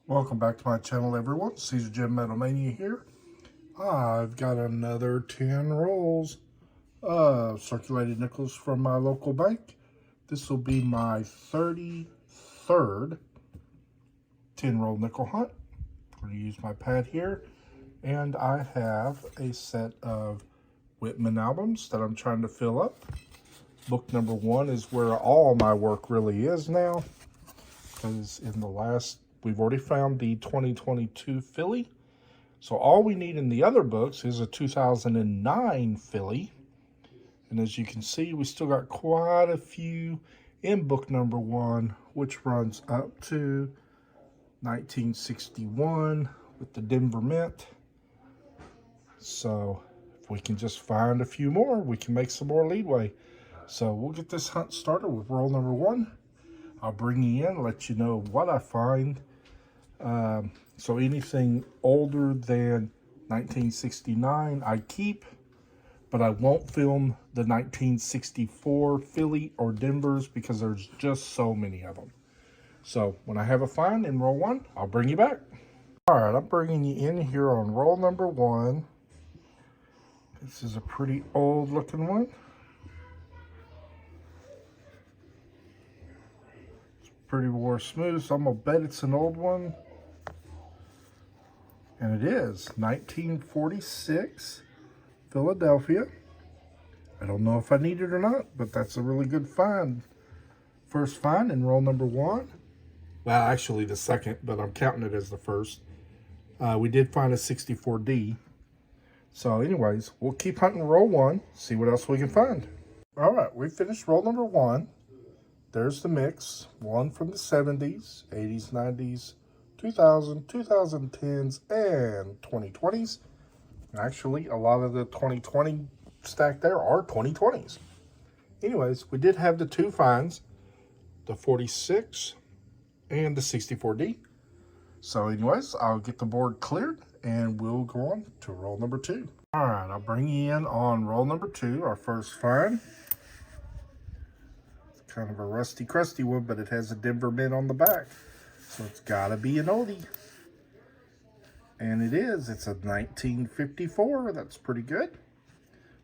Welcome back to my channel, everyone. Caesar Jim Metal Mania here. I've got another 10 rolls of circulated nickels from my local bank. This will be my 33rd 10-roll nickel hunt. I'm going to use my pad here, and I have a set of Whitman albums that I'm trying to fill up. Book number 1 is where all my work really is now, because in the last we've already found the 2022 filly. So all we need in the other books is a 2009 filly. And as you can see, we still got quite a few in book number 1, which runs up to 1961 with the Denver Mint. So if we can just find a few more, we can make some more leadway. So we'll get this hunt started with roll number 1. I'll bring you in, let you know what I find. So anything older than 1969 I keep, but I won't film the 1964 Philly or Denvers because there's just so many of them. So when I have a find in roll 1, I'll bring you back. All right, I'm bringing you in here on roll number 1. This is a pretty old looking one. It's pretty war smooth, so I'm gonna bet it's an old one. And it is 1946 Philadelphia. I don't know if I need it or not, but that's a really good find. First find in roll number 1. Well, actually the second, but I'm counting it as the first. We did find a 64D. So anyways, we'll keep hunting roll 1, see what else we can find. All right, we finished roll number 1. There's the mix. One from the 70s, 80s, 90s, 2000, 2010s, and 2020s. Actually, a lot of the 2020 stack there are 2020s. Anyways, we did have the 2 finds, the 46 and the 64D. So anyways, I'll get the board cleared and we'll go on to roll number 2. All right, I'll bring you in on roll number 2, our first find. It's kind of a rusty, crusty one, but it has a Denver Mint on the back. So it's gotta be an oldie. And it is. It's a 1954. That's pretty good.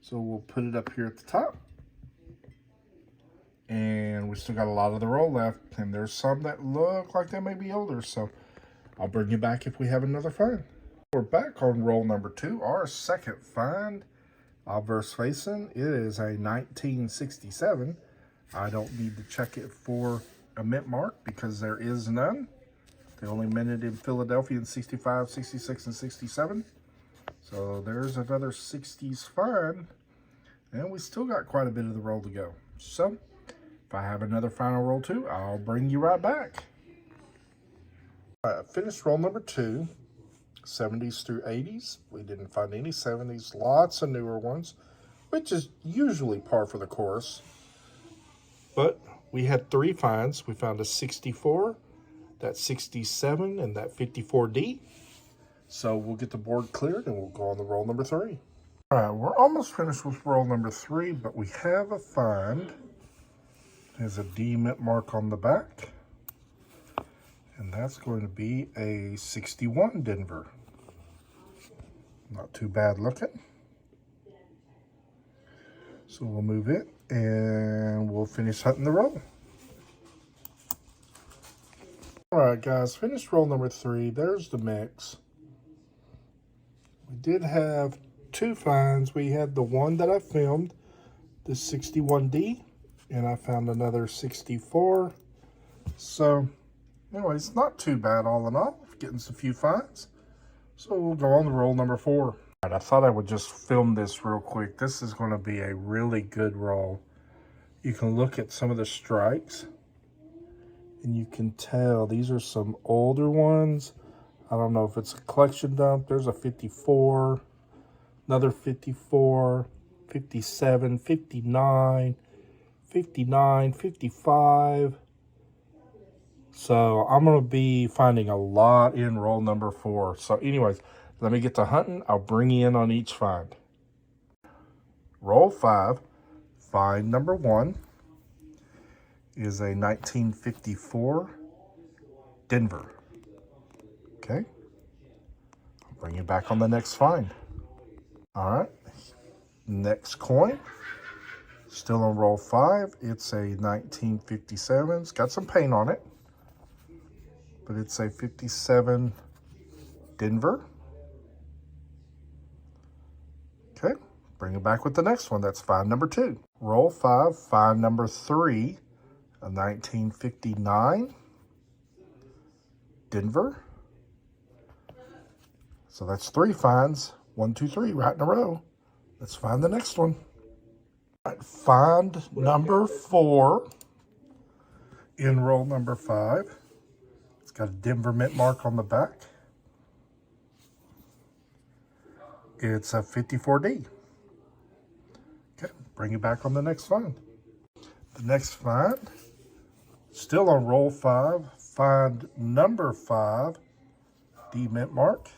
So we'll put it up here at the top. And we still got a lot of the roll left. And there's some that look like they may be older. So I'll bring you back if we have another find. We're back on roll number 2. Our second find. Obverse facing. It is a 1967. I don't need to check it for a mint mark because there is none. They only minted in Philadelphia in 65, 66, and 67. So there's another 60s find. And we still got quite a bit of the roll to go. So if I have another final roll 2, I'll bring you right back. All right, finished roll number 2, 70s through 80s. We didn't find any 70s, lots of newer ones, which is usually par for the course. But we had 3 finds. We found a 64, that 67, and that 54D. So we'll get the board cleared and we'll go on to roll number 3. All right, we're almost finished with roll number 3, but we have a find. There's a D mint mark on the back. And that's going to be a 61 Denver. Not too bad looking. So we'll move it and we'll finish hunting the roll. All right, guys, finished roll number 3. There's the mix. We did have 2 finds. We had the one that I filmed, the 61D, and I found another 64. So, anyways, not too bad all in all. Getting some few finds. So we'll go on to roll number 4. All right, I thought I would just film this real quick. This is going to be a really good roll. You can look at some of the strikes. And you can tell these are some older ones. I don't know if it's a collection dump. There's a 54, another 54, 57, 59, 59, 55. So I'm going to be finding a lot in roll number 4. So anyways, let me get to hunting. I'll bring you in on each find. Roll 5, find number 1. Is a 1954 Denver. Okay. I'll bring you back on the next find. All right. Next coin. Still on roll 5. It's a 1957. It's got some paint on it. But it's a 57 Denver. Okay. Bring it back with the next one. That's find number 2. Roll 5. Find number 3. A 1959 Denver. So that's 3 finds. 1, 2, 3 right in a row. Let's find the next one. All right, find number 4 in roll number 5. It's got a Denver mint mark on the back. It's a 54D. Okay, bring it back on the next find. The next find, still on roll 5, find number 5, D mint mark.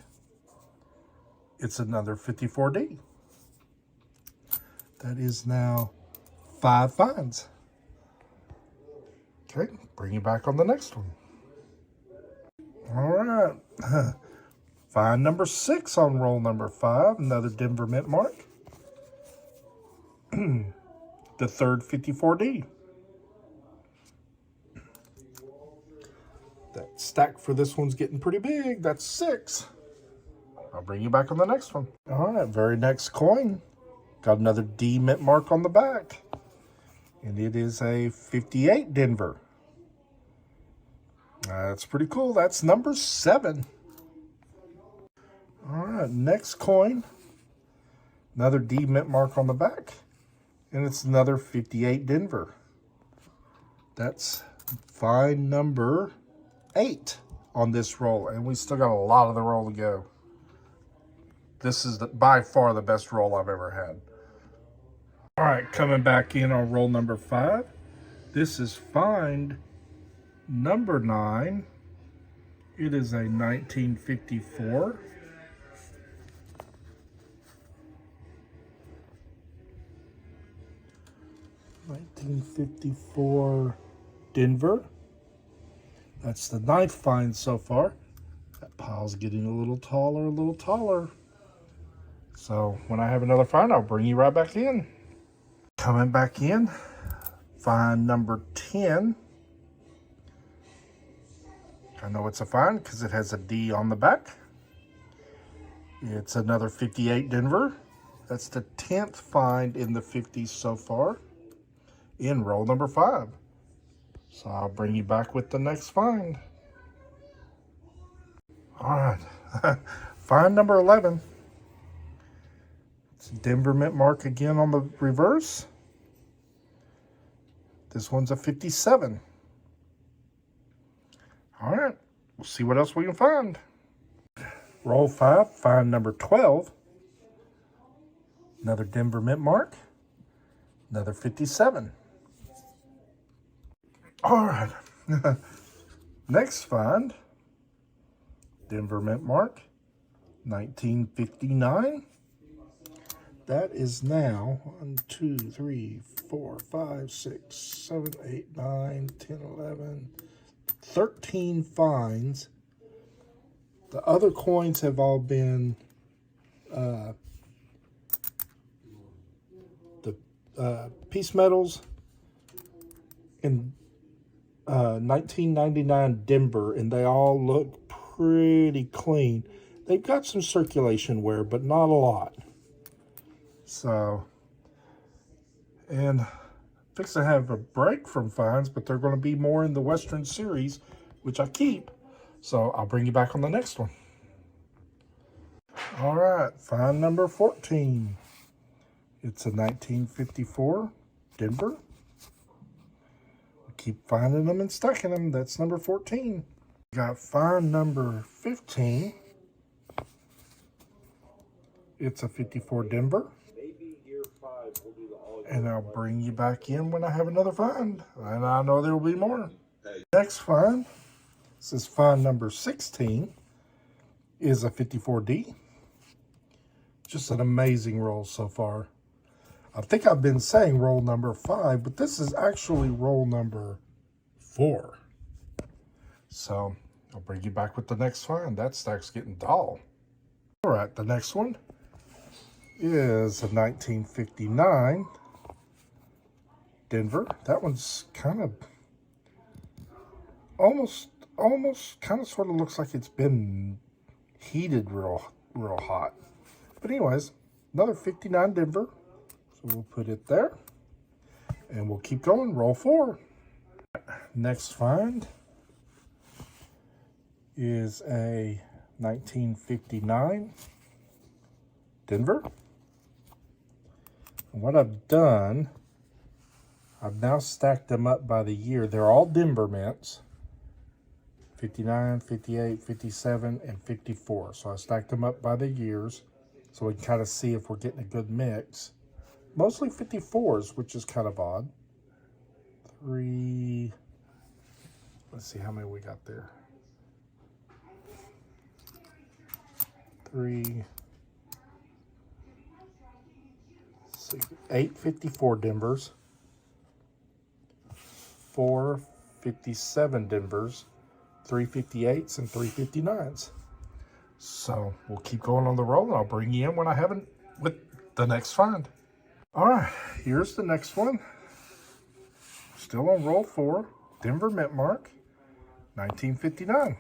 It's another 54D. That is now 5 finds. Okay, bring you back on the next one. All right. Find number 6 on roll number 5, another Denver mint mark. The third 54D. That stack for this one's getting pretty big. That's 6. I'll bring you back on the next one. All right, very next coin. Got another D mint mark on the back. And it is a 58 Denver. That's pretty cool. That's number 7. All right, next coin. Another D mint mark on the back. And it's another 58 Denver. That's find number 8 on this roll. And we still got a lot of the roll to go. This is by far the best roll I've ever had. All right, coming back in on roll number 5. This is find number 9. It is a 1954. Denver. That's the 9th find so far. That pile's getting a little taller. So when I have another find, I'll bring you right back in. Coming back in, find number 10. I know it's a find because it has a D on the back. It's another 58 Denver. That's the 10th find in the 50s so far in roll number 5. So I'll bring you back with the next find. All right, find number 11. It's Denver mint mark again on the reverse. This one's a 57. All right, we'll see what else we can find. Roll 5, find number 12. Another Denver mint mark. Another 57. All right, next find. Denver mint mark, 1959. That is now 1, 2, 3, 4, 5, 6, 7, 8, 9, 10, 11, 13 finds. The other coins have all been the piece metals in 1999 Denver, and they all look pretty clean. They've got some circulation wear, but not a lot. So, and fix to have a break from finds, but they're going to be more in the Western Series, which I keep. So I'll bring you back on the next one. All right, find number 14. It's a 1954 Denver. Keep finding them and stacking them. That's number 14. Got find number 15. It's a 54 Denver. And I'll bring you back in when I have another find. And I know there will be more. Next find, this is find number 16, is a 54D. Just an amazing roll so far. I think I've been saying roll number 5, but this is actually roll number 4. So I'll bring you back with the next find. That stack's getting dull. All right, the next one is a 1959 Denver. That one's kind of almost kind of sort of looks like it's been heated real hot. But anyways, another 59 Denver. So we'll put it there. And we'll keep going. Roll 4. Next find is a 1959 Denver. And what I've done, I've now stacked them up by the year. They're all Denver mints. 59, 58, 57, and 54. So I stacked them up by the years so we can kind of see if we're getting a good mix. Mostly 54s, which is kind of odd. 3, let's see how many we got there. 3, 6, 8 54 Denvers. 4 57 Denvers. 3 58s and 3 59s. So we'll keep going on the roll, and I'll bring you in when I have it with the next find. All right, here's the next one. Still on roll 4, Denver mint mark, 1959.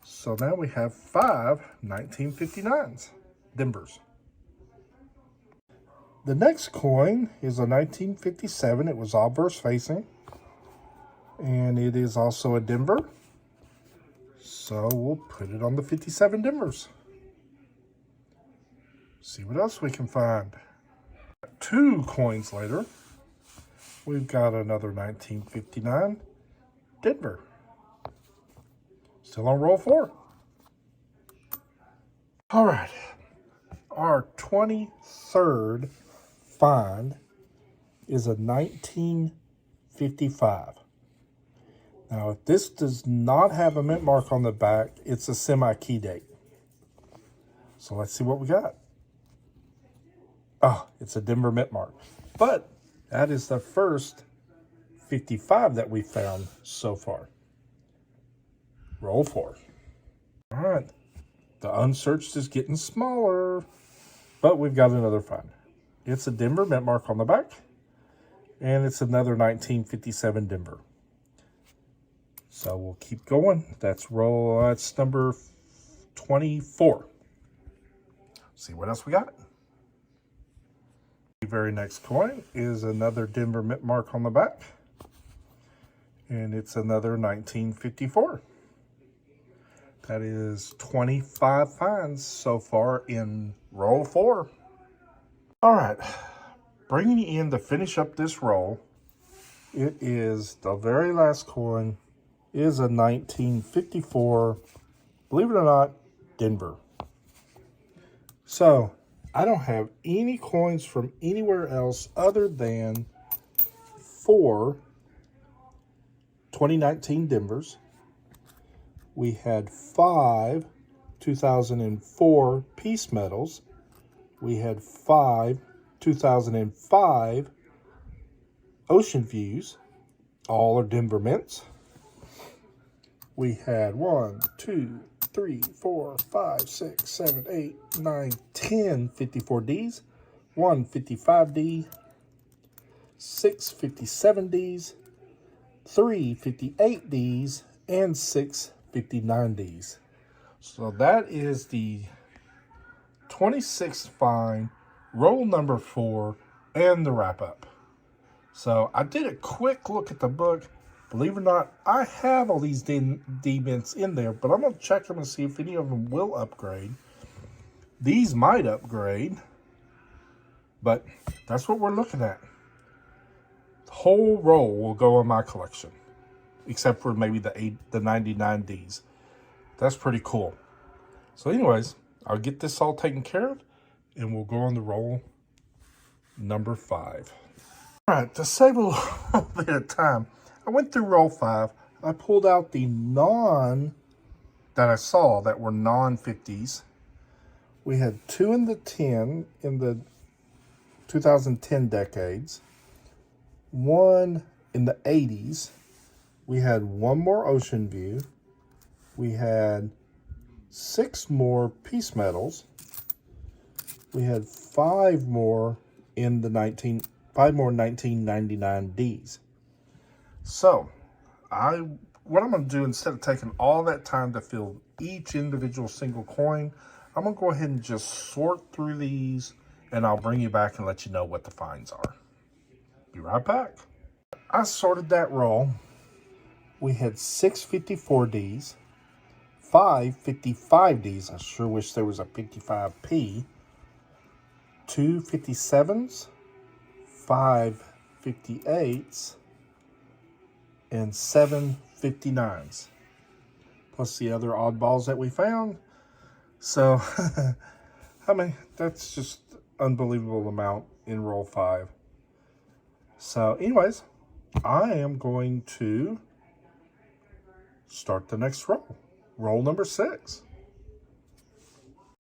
So now we have 5 1959s, Denvers. The next coin is a 1957. It was obverse facing. And it is also a Denver. So we'll put it on the 57 Denvers. See what else we can find. 2 coins later, we've got another 1959 Denver. Still on roll 4. All right. Our 23rd find is a 1955. Now, if this does not have a mint mark on the back, it's a semi-key date. So let's see what we got. Oh, it's a Denver mint mark. But that is the first 55 that we found so far. Roll 4. All right. The unsearched is getting smaller, but we've got another find. It's a Denver mint mark on the back, and it's another 1957 Denver. So we'll keep going. That's number 24. See what else we got. The very next coin is another Denver mint mark on the back, and it's another 1954. That is 25 finds so far in roll 4. All right, bringing you in to finish up this roll, it is the very last coin is a 1954, believe it or not, Denver. So I don't have any coins from anywhere else other than 4 2019 Denvers. We had 5 2004 piece medals. We had 5 2005 Ocean Views. All are Denver mints. We had 1, 2, 3, 4, 5, 6, 7, 8, 9, 10 54Ds, 1 55D, 6 57Ds, 3 58Ds, and 6 59Ds. So that is the 26th find, roll number 4, and the wrap up. So I did a quick look at the book. Believe it or not, I have all these D-mints in there, but I'm going to check them and see if any of them will upgrade. These might upgrade, but that's what we're looking at. The whole roll will go in my collection, except for maybe the 99Ds. That's pretty cool. So anyways, I'll get this all taken care of, and we'll go on the roll number 5. All right, to save a little bit of time, I went through roll 5. I pulled out the that I saw that were non-50s. We had 2 in the 10 in the 2010 decades, 1 in the 80s. We had 1 more Ocean View, We had 6 more piece metals. We had 5 more in the 1999 Ds. So what I'm going to do, instead of taking all that time to fill each individual single coin, I'm going to go ahead and just sort through these, and I'll bring you back and let you know what the finds are. Be right back. I sorted that roll. We had 6 54Ds, 5 55Ds. I sure wish there was a 55P. 2 57s, 5 58s, and 7 59s. Plus the other oddballs that we found. So, I mean, that's just unbelievable amount in roll 5. So, anyways, I am going to start the next roll. Roll number 6.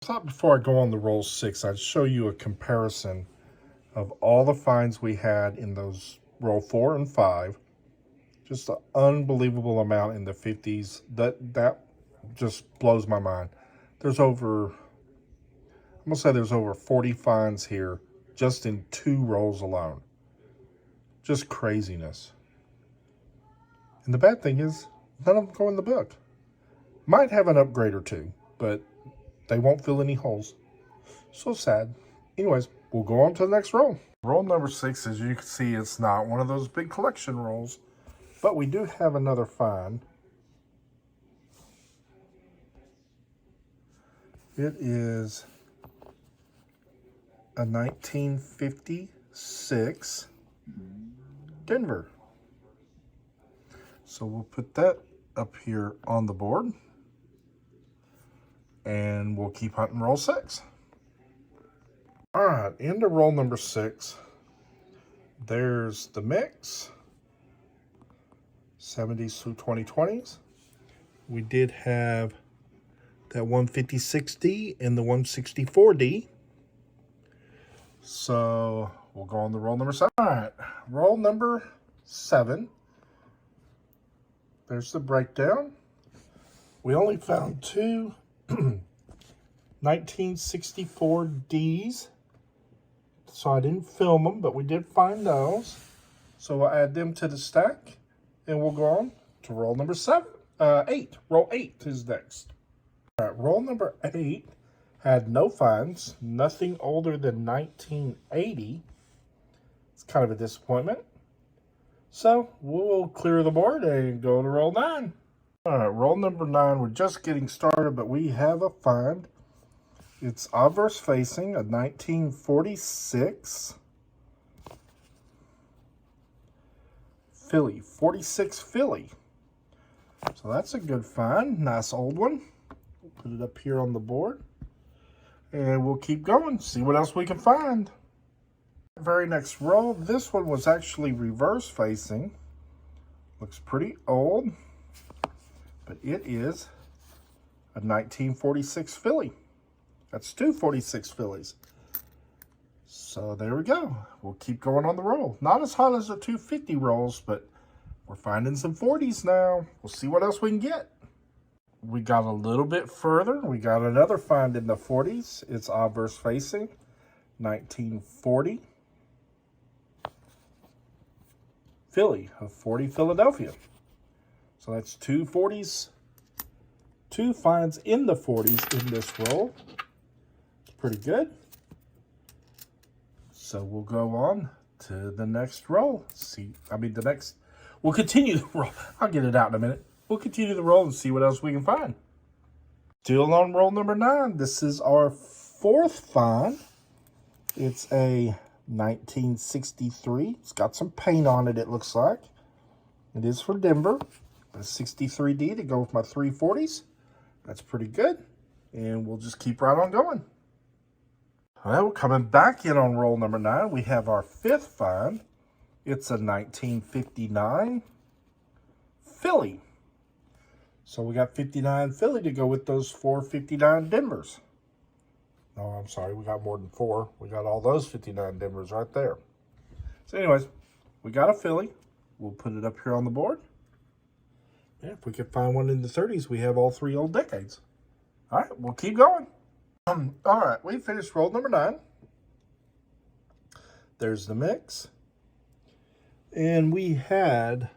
I thought before I go on the roll 6, I'd show you a comparison of all the finds we had in those roll 4 and 5. Just an unbelievable amount in the 50s. That just blows my mind. There's over, I'm going to say there's over 40 finds here just in 2 rolls alone. Just craziness. And the bad thing is, none of them go in the book. Might have an upgrade or 2, but they won't fill any holes. So sad. Anyways, we'll go on to the next roll. Roll number 6, as you can see, it's not one of those big collection rolls, but we do have another find. It is a 1956 Denver. So we'll put that up here on the board. And we'll keep hunting roll 6. All right, into roll number 6. There's the mix. 70s through 2020s. We did have that 156D and the 164D. So we'll go on to roll number 7. All right, roll number 7. There's the breakdown. We only found 2 1964Ds, so I didn't film them, but we did find those. So we'll add them to the stack, and we'll go on to roll number 8. Roll 8 is next. All right, roll number 8 had no finds, nothing older than 1980. It's kind of a disappointment. So we'll clear the board and go to roll 9. All right, roll number 9, we're just getting started, but we have a find. It's obverse facing, a 1946 Philly, 46 Philly. So that's a good find, nice old one. We'll put it up here on the board, and we'll keep going, see what else we can find. Very next roll, this one was actually reverse facing. Looks pretty old. But it is a 1946 Philly. That's 2 46 Phillies. So there we go. We'll keep going on the roll. Not as hot as the 250 rolls, but we're finding some 40s now. We'll see what else we can get. We got a little bit further. We got another find in the 40s. It's obverse facing, 1940 Philly of 40 Philadelphia. So that's 2 40s, 2 finds in the 40s in this roll. It's pretty good. So we'll go on to the next roll. We'll continue the roll. I'll get it out in a minute. We'll continue the roll and see what else we can find. Still on roll number 9. This is our 4th find. It's a 1963. It's got some paint on it, it looks like. It is for Denver. A 63D to go with my 340s. That's pretty good. And we'll just keep right on going. Well, coming back in on roll number 9, we have our 5th find. It's a 1959 Philly. So we got 59 Philly to go with those 4 59 Denvers. No, I'm sorry, we got more than 4. We got all those 59 Denvers right there. So anyways, we got a Philly. We'll put it up here on the board. Yeah, if we could find one in the 30s, we have all 3 old decades. All right, we'll keep going. All right, we finished roll number 9. There's the mix. And we had,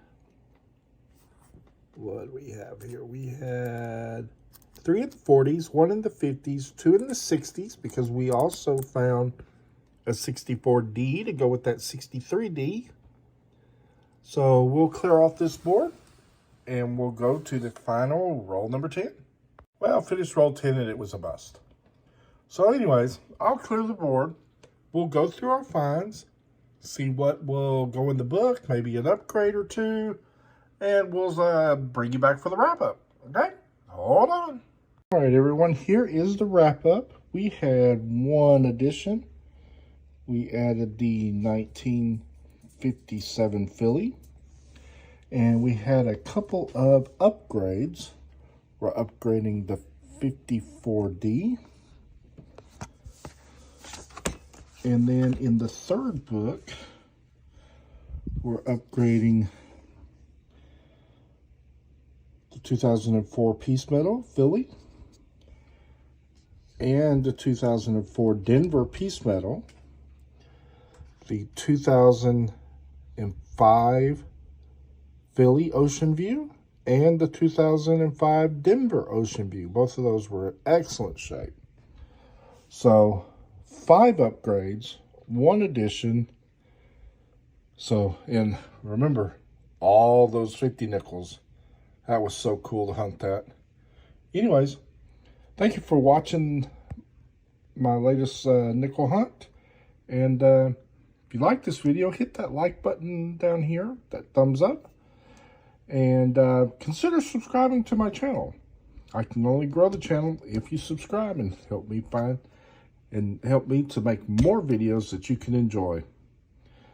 what do we have here? We had 3 in the 40s, 1 in the 50s, 2 in the 60s, because we also found a 64D to go with that 63D. So we'll clear off this board, and we'll go to the final roll number 10. Well, finished roll 10, and it was a bust. So anyways, I'll clear the board. We'll go through our finds, see what will go in the book, maybe an upgrade or 2, and we'll bring you back for the wrap-up, okay? Hold on. All right, everyone, here is the wrap-up. We had 1 addition. We added the 1957 Philly, and we had a couple of upgrades. We're upgrading the 54D. And then in the 3rd book, we're upgrading the 2004 Peace Medal Philly and the 2004 Denver Peace Medal, the 2005 Philly Ocean View, and the 2005 Denver Ocean View. Both of those were in excellent shape. So 5 upgrades, 1 addition. So, and remember, all those 50 nickels. That was so cool to hunt that. Anyways, thank you for watching my latest nickel hunt. And if you like this video, hit that like button down here, that thumbs up. And consider subscribing to my channel. I can only grow the channel if you subscribe and help me to make more videos that you can enjoy.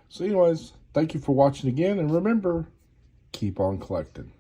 So anyways, thank you for watching again, and remember, keep on collecting.